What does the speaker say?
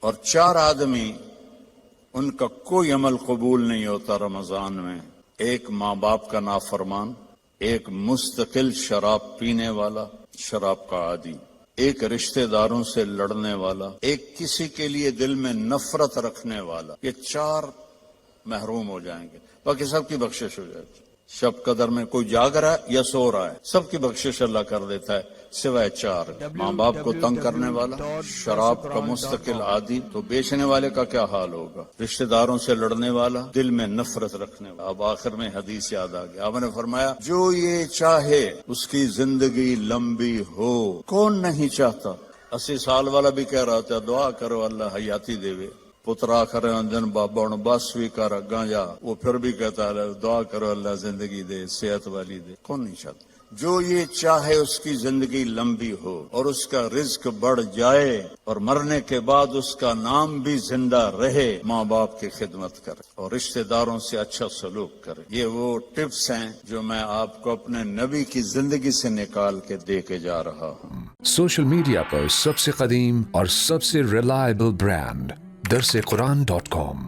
اور 4 آدمی ان کا کوئی عمل قبول نہیں ہوتا رمضان میں. ایک ماں باپ کا نافرمان، ایک مستقل شراب پینے والا، شراب کا عادی، ایک رشتہ داروں سے لڑنے والا، ایک کسی کے لیے دل میں نفرت رکھنے والا. یہ 4 محروم ہو جائیں گے، باقی سب کی بخشش ہو جائے گی. شب قدر میں کوئی جاگ رہا ہے یا سو رہا ہے، سب کی بخشش اللہ کر دیتا ہے سوائے 4. ماں باپ کو تنگ کرنے والا، شراب کا مستقل عادی، تو بیچنے والے کا کیا حال ہوگا، رشتہ داروں سے لڑنے والا، دل میں نفرت رکھنے والا. اب آخر میں حدیث یاد آ گیا، آپ نے فرمایا جو یہ چاہے اس کی زندگی لمبی ہو. کون نہیں چاہتا؟ 80 سال والا بھی کہہ رہا تھا دعا کرو اللہ حیاتی دے. پترا کرے اندن بابا بس بھی کر اگاں جا، وہ پھر بھی کہتا ہے دعا کرو اللہ زندگی دے، صحت والی دے. کون نہیں چاہتا؟ جو یہ چاہے اس کی زندگی لمبی ہو اور اس کا رزق بڑھ جائے اور مرنے کے بعد اس کا نام بھی زندہ رہے. ماں باپ کی خدمت کرے اور رشتہ داروں سے اچھا سلوک کرے. یہ وہ ٹپس ہیں جو میں آپ کو اپنے نبی کی زندگی سے نکال کے دے کے جا رہا ہوں. سوشل میڈیا پر سب سے قدیم اور سب سے ریلائبل برانڈ درسقرآن.com